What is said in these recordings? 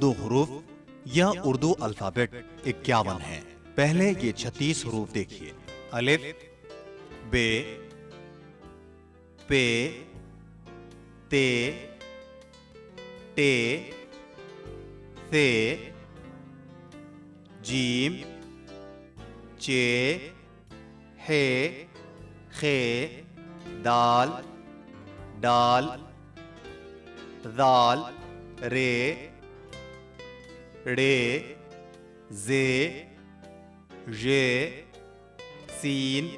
اردو حروف یا اردو الفابیٹ 51 ہیں۔ پہلے یہ 36 حروف دیکھیے۔ الف، بے، پے، تے، ٹے، ثے، جیم، چے، ہے، خے، دال، ڈال، ذال، رے، ڑے، زے، ژے، سین،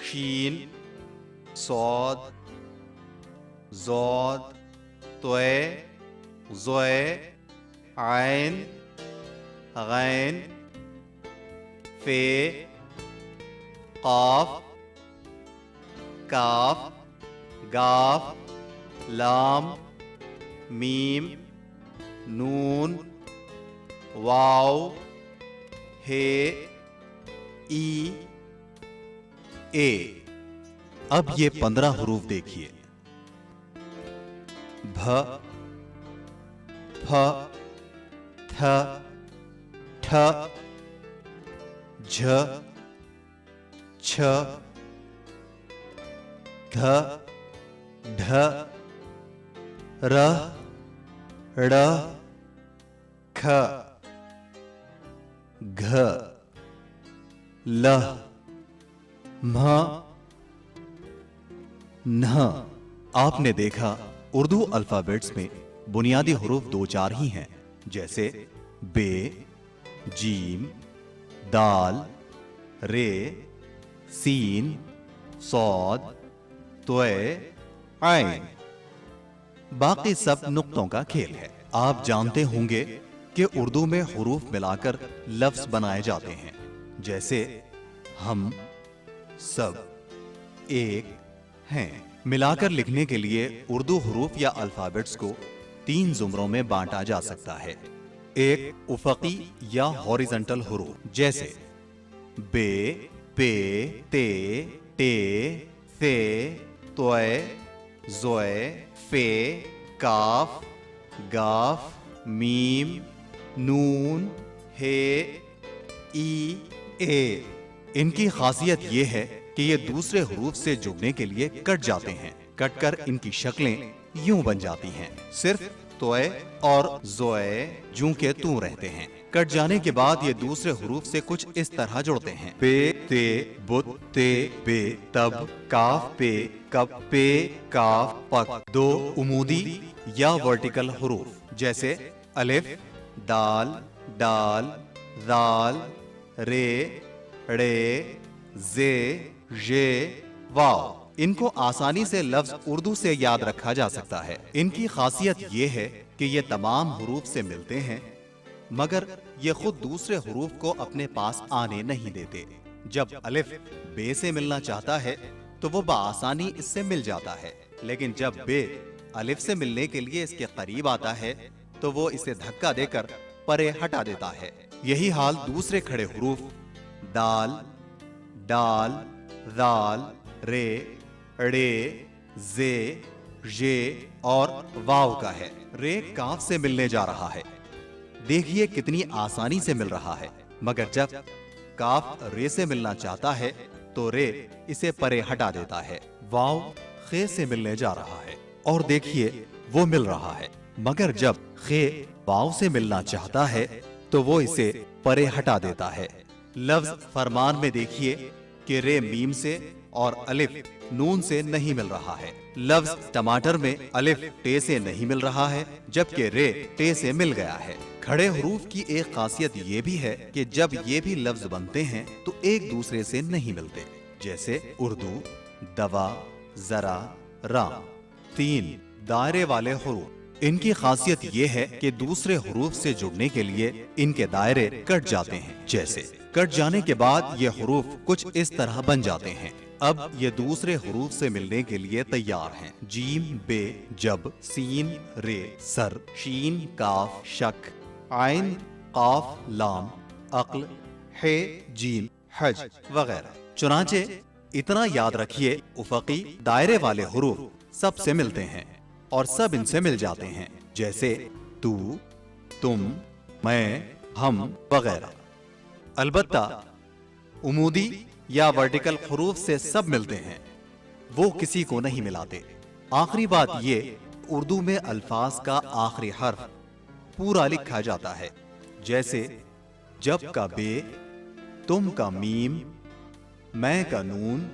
شین، صاد، ضاد، طے، ظے، عین، غین، فے، قاف، کاف، گاف، لام، میم، نون، واو، ہے، ای، اے۔ اب یہ 15 حروف دیکھیے۔ بھ، پھ، تھ، ٹھ، جھ، چھ، دھ، ڈھ، ر، ڑ، کھ، گھ، ل، مھ، نھ۔ آپ نے دیکھا اردو الفابیٹس میں بنیادی حروف 2-4 ہی ہیں، جیسے بے، جیم، دال، رے، سین، صاد، طے، عین۔ باقی سب نقطوں کا کھیل ہے۔ آپ جانتے ہوں گے کہ اردو میں حروف ملا کر لفظ بنائے جاتے ہیں، جیسے ہم، سب، ایک، ہیں۔ ملا کر لکھنے کے لیے اردو حروف یا الفابیٹس کو 3 زمروں میں بانٹا جا سکتا ہے۔ ایک افقی یا ہاریزنٹل حروف، جیسے بے، پے، تے، ٹے، ثے، طے، ظے، فے، کاف، گاف، میم، نون، ہے، ای، اے۔ ان کی خاصیت یہ ہے کہ یہ دوسرے حروف سے جڑنے کے لیے کٹ جاتے ہیں۔ کٹ کر ان کی شکلیں یوں بن جاتی ہیں۔ صرف طے اور ظے جوں کے توں رہتے ہیں۔ کٹ جانے کے بعد یہ دوسرے حروف سے کچھ اس طرح جڑتے ہیں۔ پے، تے، بت، تے، بے، تب، کاف، پے، کب، پے، کاف، پک۔ 2 عمودی یا ورٹیکل حروف، جیسے الف، دال، ڈال، ذال، رے، ڑے، زے، ژے، واو۔ ان کو آسانی سے لفظ اردو سے یاد رکھا جا سکتا ہے۔ ان کی خاصیت یہ ہے کہ یہ تمام حروف سے ملتے ہیں، مگر یہ خود دوسرے حروف کو اپنے پاس آنے نہیں دیتے۔ جب الف بے سے ملنا چاہتا ہے تو وہ بآسانی اس سے مل جاتا ہے، لیکن جب بے الف سے ملنے کے لیے اس کے قریب آتا ہے تو وہ اسے دھکا دے کر پرے ہٹا دیتا ہے۔ یہی حال دوسرے کھڑے حروف دال، ڈال، ذال، رے، ڑے، زے، ژے اور واو کا ہے۔ رے کاف سے ملنے جا رہا ہے۔ دیکھیے کتنی آسانی سے مل رہا ہے، مگر جب کاف رے سے ملنا چاہتا ہے تو رے اسے پرے ہٹا دیتا ہے۔ واو خے سے ملنے جا رہا ہے اور دیکھیے وہ مل رہا ہے، مگر جب خے واو سے ملنا چاہتا ہے تو وہ اسے پرے ہٹا دیتا ہے۔ لفظ فرمان میں دیکھیے کہ رے میم سے اور الف نون سے نہیں مل رہا ہے۔ لفظ ٹماٹر میں الف ٹے سے نہیں مل رہا ہے، جبکہ رے ٹے سے مل گیا ہے۔ کھڑے حروف کی ایک خاصیت یہ بھی ہے کہ جب یہ بھی لفظ بنتے ہیں تو ایک دوسرے سے نہیں ملتے، جیسے اردو، دوا، ذرا، رام۔ 3 دائرے والے حروف۔ ان کی خاصیت یہ ہے کہ دوسرے حروف سے جڑنے کے لیے ان کے دائرے کٹ جاتے ہیں، جیسے کٹ جانے کے بعد یہ حروف کچھ اس طرح بن جاتے ہیں۔ اب یہ دوسرے حروف سے ملنے کے لیے تیار ہیں۔ جیم، بے، جب، سین، رے، سر، شین، کاف، شک، عین، قاف، لام، عقل، ہے، جیم، حج وغیرہ۔ چنانچہ اتنا یاد رکھیے، افقی دائرے والے حروف سب سے ملتے ہیں اور سب ان سے مل جاتے ہیں، جیسے تو، तुम, मैं, हम वगैरह। अलबत्ता उमूदी या वर्टिकल हरूफ से सब मिलते हैं, वो किसी को नहीं मिलाते। आखिरी बात ये, उर्दू में अल्फाज का आखिरी हर्फ पूरा लिखा जाता है, जैसे जब का बे, तुम का मीम, मैं का नून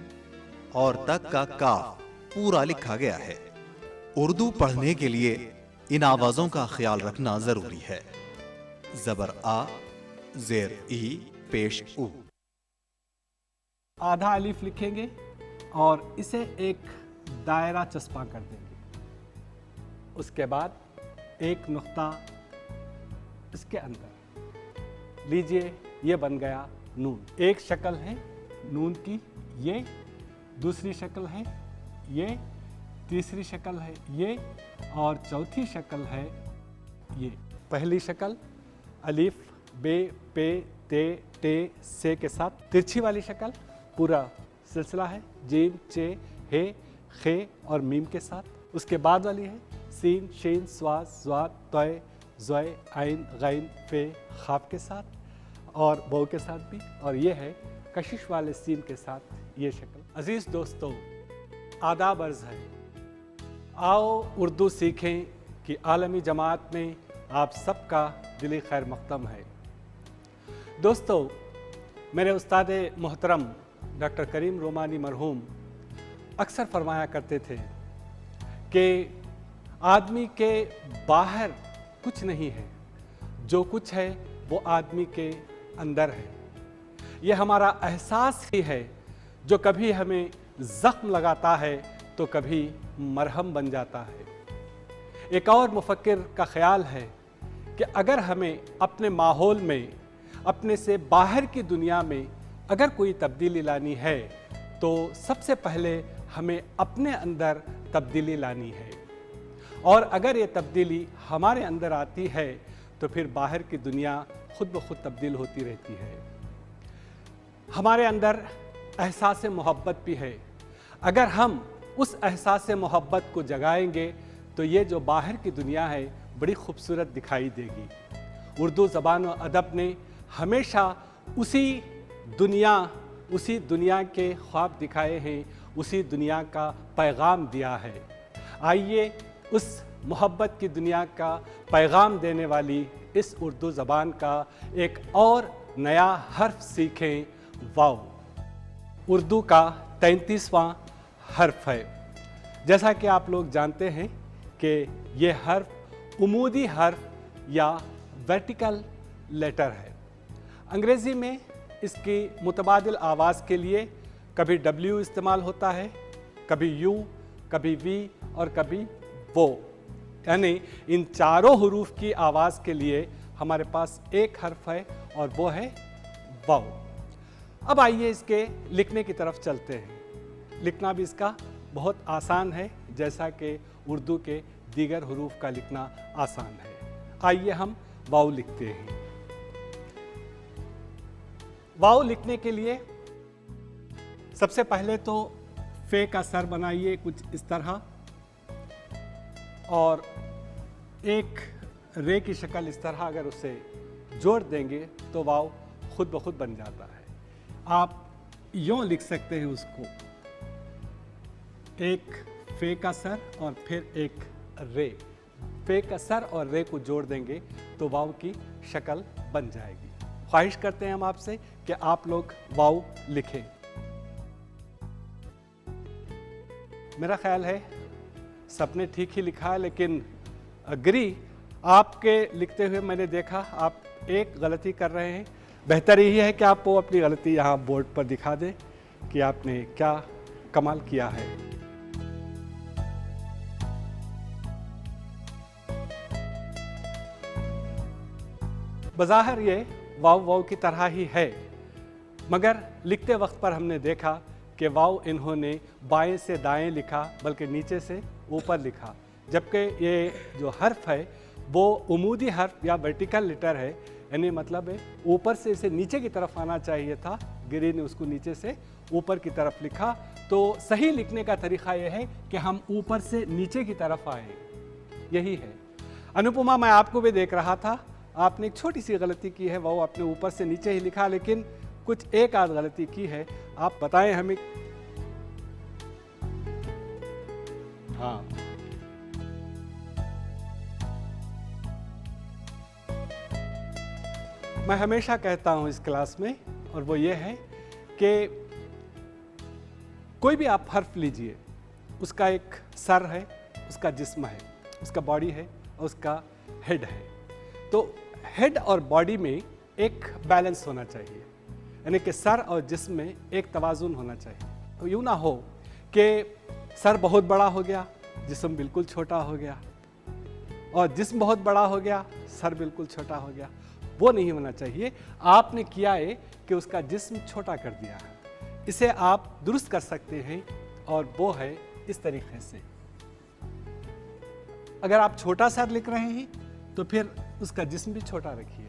और तक का काफ पूरा लिखा गया है। उर्दू पढ़ने के लिए इन आवाजों का ख्याल रखना जरूरी है। जबर आ, जेर ई, पेश उ। आधा अलीफ लिखेंगे और इसे एक दायरा चस्पा कर देंगे। उसके बाद एक नुक्ता इसके अंदर लीजिए, ये बन गया नून। एक शक्ल है नून की, ये दूसरी शक्ल है ये, तीसरी शक्ल है ये, और चौथी शक्ल है ये। पहली शक्ल अलीफ, बे, पे, ते, टे, से के साथ तिरछी वाली शक्ल, पूरा सिलसिला है जीम, चे, हे, खे और मीम के साथ। उसके बाद वाली है सीन, शीन, स्वाद, स्वाद, तय, ज़य, आइन, गैन, फे, खाफ के साथ और बो के साथ भी। और ये है कशिश वाले सीन के साथ ये शक्ल। अजीज़ दोस्तों, आदाब अर्ज़ है, आओ उर्दू सीखें कि आलमी जमात में आप सबका दिली खैर मक़दम है। दोस्तों, मेरे उस्ताद मोहतरम डॉक्टर करीम रोमानी मरहूम अक्सर फरमाया करते थे कि आदमी के बाहर कुछ नहीं है, जो कुछ है वो आदमी के अंदर है। ये हमारा एहसास ही है जो कभी हमें ज़ख्म लगाता है तो कभी मरहम बन जाता है। एक और मुफक्किर का ख्याल है कि अगर हमें अपने माहौल में, अपने से बाहर की दुनिया में अगर कोई तब्दीली लानी है तो सबसे पहले हमें अपने अंदर तब्दीली लानी है। और अगर ये तब्दीली हमारे अंदर आती है तो फिर बाहर की दुनिया खुद ब खुद तब्दील होती रहती है। हमारे अंदर एहसास मोहब्बत भी है। अगर हम उस एहसास मोहब्बत को जगाएंगे तो ये जो बाहर की दुनिया है बड़ी खूबसूरत दिखाई देगी। उर्दू ज़बान और अदब ने हमेशा उसी दुनिया के ख्वाब दिखाए हैं, उसी दुनिया का पैगाम दिया है। आइए उस मोहब्बत की दुनिया का पैगाम देने वाली इस उर्दू ज़बान का एक और नया हर्फ सीखें, वाव। उर्दू का 33वां हर्फ है। जैसा कि आप लोग जानते हैं कि ये हर्फ उमूदी हर्फ या वर्टिकल लेटर है। अंग्रेज़ी में इसकी मुतबादिल आवाज़ के लिए कभी W इस्तेमाल होता है, कभी U, कभी V और कभी वो। यानी इन चारों हरूफ की आवाज़ के लिए हमारे पास एक हर्फ है और वो है वाव। अब आइए इसके लिखने की तरफ चलते हैं। लिखना भी इसका बहुत आसान है, जैसा कि उर्दू के दीगर हरूफ का लिखना आसान है। आइए हम वाव लिखते हैं। वाव लिखने के लिए सबसे पहले तो फे का सर बनाइए कुछ इस तरह, और एक रे की शक्ल इस तरह अगर उसे जोड़ देंगे तो वाव खुद ब खुद बन जाता है। आप यूँ लिख सकते हैं उसको, एक फे का सर और फिर एक रे। फे का सर और रे को जोड़ देंगे तो वाव की शक्ल बन जाएगी। ख्वाहिश करते हैं हम आपसे कि आप लोग वाव लिखें। मेरा ख्याल है सबने ठीक ही लिखा है, लेकिन अग्री आपके लिखते हुए मैंने देखा आप एक गलती कर रहे हैं। बेहतर यही है कि आप वो अपनी गलती यहाँ बोर्ड पर दिखा दें कि आपने क्या कमाल किया है। बज़ाहिर ये वाव वाव की तरह ही है, मगर लिखते वक्त पर हमने देखा कि वाव इन्होंने बाएं से दाएं लिखा, बल्कि नीचे से ऊपर लिखा, जबकि ये जो हर्फ है वो उमूदी हर्फ या वर्टिकल लेटर है। यानी मतलब है ऊपर से इसे नीचे की तरफ आना चाहिए था, गिरी ने उसको नीचे से ऊपर की तरफ लिखा। तो सही लिखने का तरीका यह है कि हम ऊपर से नीचे की तरफ आए, यही है। अनुपमा, मैं आपको भी देख रहा था, آپ نے ایک چھوٹی سی غلطی کی ہے, واو آپ نے اوپر سے نیچے ہی لکھا, لیکن کچھ ایک آدھ غلطی کی ہے, آپ بتائیں ہمیں. ہاں, میں ہمیشہ کہتا ہوں اس کلاس میں, اور وہ یہ ہے کہ کوئی بھی آپ حرف لیجئے, اس کا ایک سر ہے, اس کا جسم ہے, اس کا باڈی ہے, اور اس کا ہیڈ ہے. تو ہیڈ اور باڈی میں ایک بیلنس ہونا چاہیے, یعنی کہ سر اور جسم میں ایک توازن ہونا چاہیے. یوں نہ ہو کہ سر بہت بڑا ہو گیا, جسم بالکل چھوٹا ہو گیا, اور جسم بہت بڑا ہو گیا, سر بالکل چھوٹا ہو گیا. وہ نہیں ہونا چاہیے. آپ نے کیا ہے کہ اس کا جسم چھوٹا کر دیا ہے. اسے آپ درست کر سکتے ہیں, اور وہ ہے اس طریقے سے. اگر آپ چھوٹا سر لکھ رہے ہیں تو پھر اس کا جسم بھی چھوٹا رکھیے.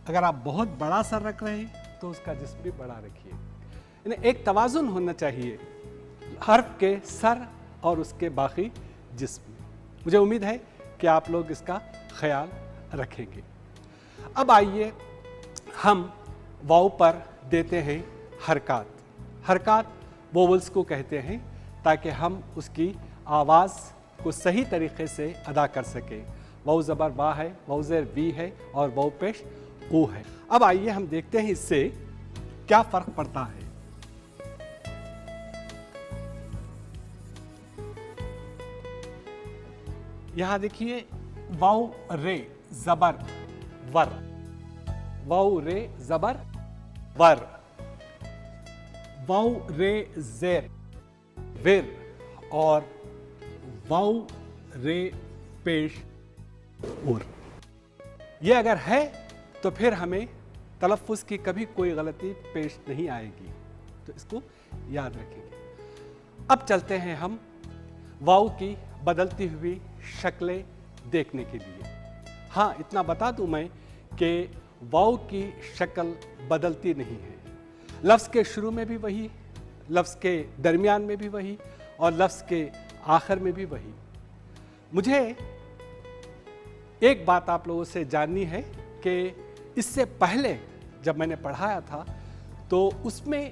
اگر آپ بہت بڑا سر رکھ رہے ہیں تو اس کا جسم بھی بڑا رکھیے. یعنی ایک توازن ہونا چاہیے حرف کے سر اور اس کے باقی جسم میں. مجھے امید ہے کہ آپ لوگ اس کا خیال رکھیں گے. اب آئیے ہم واو پر دیتے ہیں حرکات. حرکات ووولز کو کہتے ہیں, تاکہ ہم اس کی آواز کو صحیح طریقے سے ادا کر سکیں. واو زبر وا ہے, واو زیر وی ہے, اور واو پیش او ہے. اب آئیے ہم دیکھتے ہیں اس سے کیا فرق پڑتا ہے. یہاں دیکھیے, واو رے زبر ور, واو رے زبر ور, واو رے زیر ور, اور واو رے پیش اور. یہ اگر ہے تو پھر ہمیں تلفظ کی کبھی کوئی غلطی پیش نہیں آئے گی, تو اس کو یاد رکھیں گے. اب چلتے ہیں ہم واو کی بدلتی ہوئی شکلیں دیکھنے کے لیے. ہاں, اتنا بتا دوں میں کہ واو کی شکل بدلتی نہیں ہے. لفظ کے شروع میں بھی وہی, لفظ کے درمیان میں بھی وہی, اور لفظ کے آخر میں بھی وہی. مجھے ایک بات آپ لوگوں سے جاننی ہے کہ اس سے پہلے جب میں نے پڑھایا تھا تو اس میں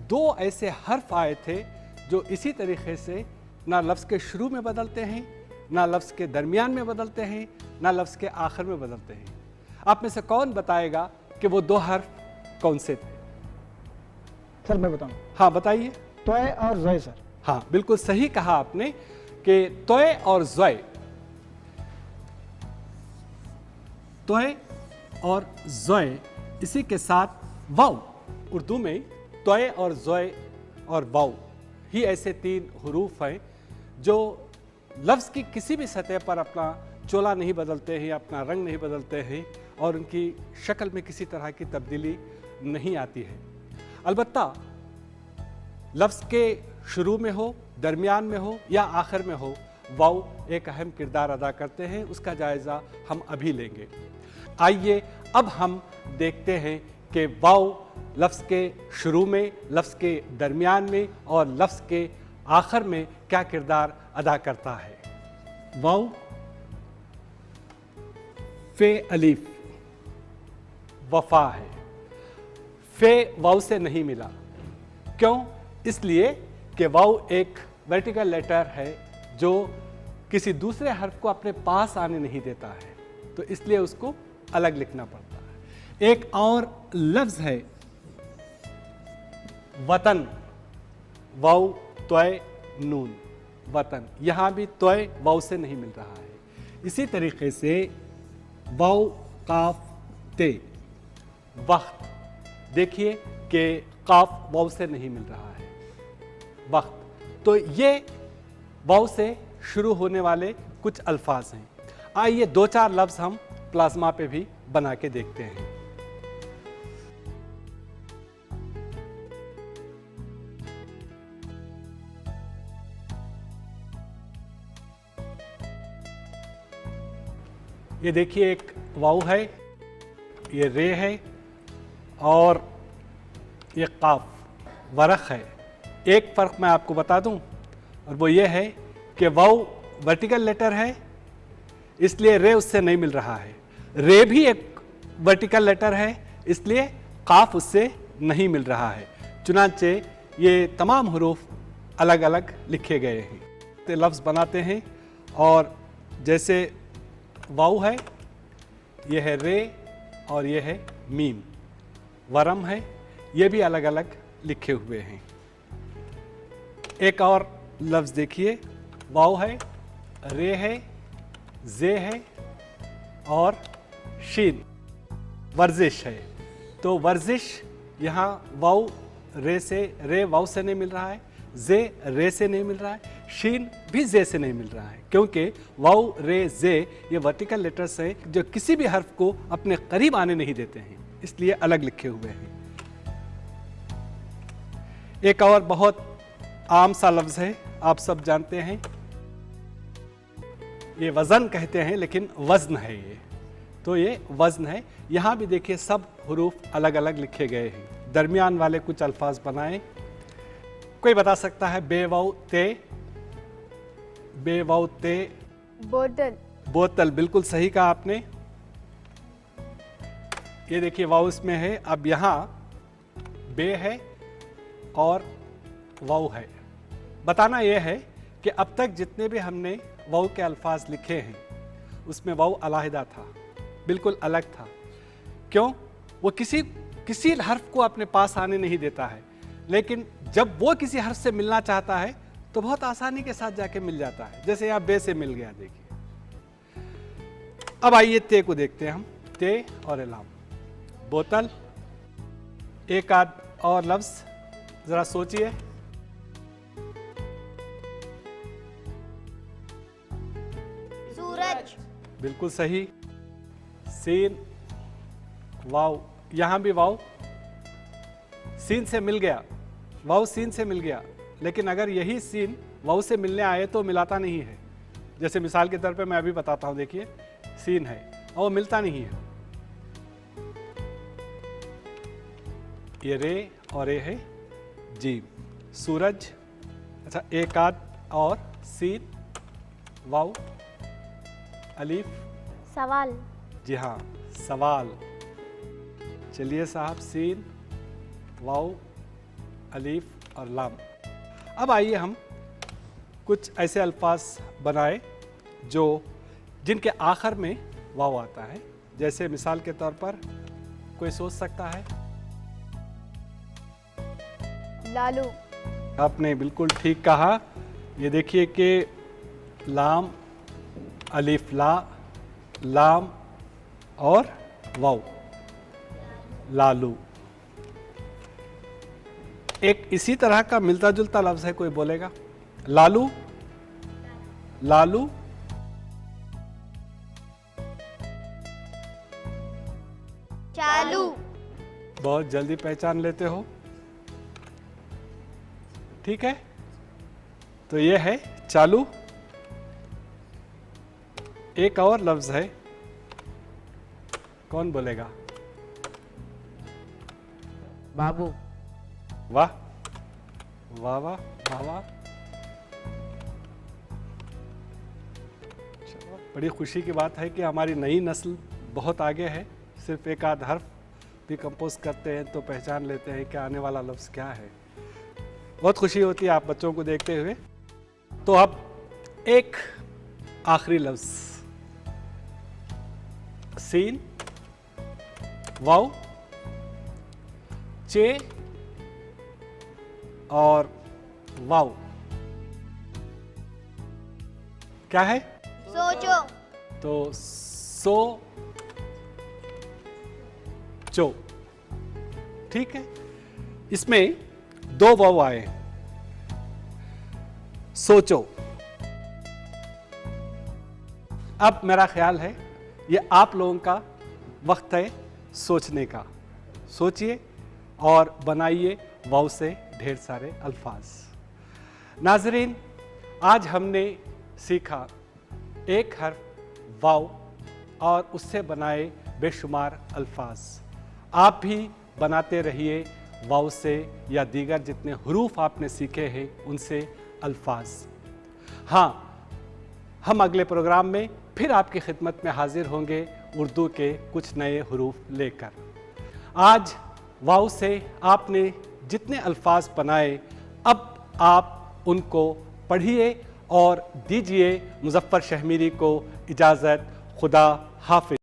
دو ایسے حرف آئے تھے جو اسی طریقے سے نہ لفظ کے شروع میں بدلتے ہیں, نہ لفظ کے درمیان میں بدلتے ہیں, نہ لفظ کے آخر میں بدلتے ہیں. آپ میں سے کون بتائے گا کہ وہ دو حرف کون سے تھے؟ سر میں بتاؤں. ہاں بتائیے. توئے اور زوئے سر. ہاں بالکل صحیح کہا آپ نے کہ توئے اور زوئے. توئے اور زوئے, اسی کے ساتھ واو. اردو میں توئے اور زوئے اور واو ہی ایسے تین حروف ہیں جو لفظ کی کسی بھی سطح پر اپنا چولا نہیں بدلتے ہیں, اپنا رنگ نہیں بدلتے ہیں, اور ان کی شکل میں کسی طرح کی تبدیلی نہیں آتی ہے. البتہ لفظ کے شروع میں ہو, درمیان میں ہو یا آخر میں ہو, واو ایک اہم کردار ادا کرتے ہیں. اس کا جائزہ ہم ابھی لیں گے. آئیے اب ہم دیکھتے ہیں کہ واو لفظ کے شروع میں, لفظ کے درمیان میں اور لفظ کے آخر میں کیا کردار ادا کرتا ہے. واو فے الف وفا ہے. فے واو سے نہیں ملا. کیوں؟ اس لیے کہ واو ایک ورٹیکل لیٹر ہے جو کسی دوسرے حرف کو اپنے پاس آنے نہیں دیتا ہے, تو اس لیے اس کو الگ لکھنا پڑتا ہے. ایک اور لفظ ہے وطن, واو توئے نون, وطن. یہاں بھی توئے واو سے نہیں مل رہا ہے. اسی طریقے سے واو قاف تے, وقت. دیکھیے کہ قاف واو سے نہیں مل رہا ہے, وقت. تو یہ واو سے شروع ہونے والے کچھ الفاظ ہیں. آئیے دو چار لفظ ہم پلازما پہ بھی بنا کے دیکھتے ہیں. یہ دیکھیے ایک واو ہے, یہ رے ہے, اور یہ قاف ورق ہے. ایک فرق میں آپ کو بتا دوں, اور وہ یہ ہے کہ واو ورٹیکل لیٹر ہے, اس لیے رے اس سے نہیں مل رہا ہے. रे भी एक वर्टिकल लेटर है, इसलिए काफ उससे नहीं मिल रहा है। चुनांचे ये तमाम हरूफ अलग अलग लिखे गए हैं। तो लफ्ज़ बनाते हैं, और जैसे वाव है, ये है रे और ये है मीम। वरम है, ये भी अलग अलग लिखे हुए हैं। एक और लफ्ज़ देखिए, वाव है, रे है, जे है और शीन। वर्जिश है, तो वर्जिश यहाँ वाव रे वाव से नहीं मिल रहा है, जे रे से नहीं मिल रहा है, शीन भी जे से नहीं मिल रहा है, क्योंकि वाव रे जे ये वर्टिकल लेटर्स हैं जो किसी भी हर्फ को अपने करीब आने नहीं देते हैं, इसलिए अलग लिखे हुए हैं। एक और बहुत आम सा लफ्ज़ है, आप सब जानते हैं, ये वज़न कहते हैं लेकिन वज़न है ये, तो ये वज़न है। यहाँ भी देखिए सब हुरूफ अलग अलग लिखे गए हैं। दरमियान वाले कुछ अल्फाज बनाएं। कोई बता सकता है बेवाउ ते? बोतल। बोतल, बिल्कुल सही कहा आपने। ये देखिए वाउ इसमें है, अब यहाँ बे है और वाउ है। बताना यह है कि अब तक जितने भी हमने वाउ के अल्फाज लिखे हैं उसमें वाउ अलहदा था, बिल्कुल अलग था। क्यों? वो किसी हर्फ को अपने पास आने नहीं देता है, लेकिन जब वो किसी हर्फ से मिलना चाहता है तो बहुत आसानी के साथ जाके मिल जाता है। जैसे यहाँ बे से मिल गया, देखिए। अब आइए ते को देखते हैं हम, ते और इलाम। बोतल। एक आध और लफ्ज जरा सोचिए। सूरज। बिल्कुल सही। सीन, वाव, यहां भी वाव सीन से मिल गया, वाव सीन से मिल गया, लेकिन अगर यही सीन वाव से मिलने आए तो मिलाता नहीं है। जैसे मिसाल के तौर पे मैं अभी बताता हूं, देखिए सीन है और वो मिलता नहीं है। ये रे और ये है जी। सूरज। अच्छा, एक आध और, सीन, वाव, अलीफ। सवाल। जी हाँ, सवाल। चलिए साहब, सीन, वाव, अलीफ और लाम। अब आइए हम कुछ ऐसे अल्फाज बनाए जिनके आखिर में वाव आता है। जैसे मिसाल के तौर पर कोई सोच सकता है? लालू। आपने बिल्कुल ठीक कहा। ये देखिए कि लाम, अलीफ ला, लाम और वाव, लालू। एक इसी तरह का मिलता जुलता लफ्ज है, कोई बोलेगा? लालू, लालू, चालू। बहुत जल्दी पहचान लेते हो, ठीक है। तो ये है चालू। एक और लफ्ज है, कौन बोलेगा? बाबू। वाह वाह वाह वाह वाह। चलो, बड़ी खुशी की बात है कि हमारी नई नस्ल बहुत आगे है। सिर्फ एक आध हर्फ भी कंपोज करते हैं तो पहचान लेते हैं कि आने वाला लफ्ज़ क्या है। बहुत खुशी होती है आप बच्चों को देखते हुए। तो अब एक आखिरी लफ्ज़, सीन, वाव, चे और वाव। क्या है? सोचो। तो सो चो, ठीक है। इसमें दो वाव आए हैं। सोचो। अब मेरा ख्याल है ये आप लोगों का वक्त है सोचने का। सोचिए और बनाइए वाव से ढेर सारे अल्फाज। नाजरीन, आज हमने सीखा एक हर्फ वाव और उससे बनाए बेशुमार अल्फाज। आप भी बनाते रहिए वाव से या दीगर जितने हुरूफ आपने सीखे हैं उनसे अल्फाज। हाँ, हम अगले प्रोग्राम में फिर आपकी खिदमत में हाजिर होंगे। اردو کے کچھ نئے حروف لے کر۔ آج واؤ سے آپ نے جتنے الفاظ بنائے اب آپ ان کو پڑھیے اور دیجئے مظفر شہمیری کو اجازت۔ خدا حافظ۔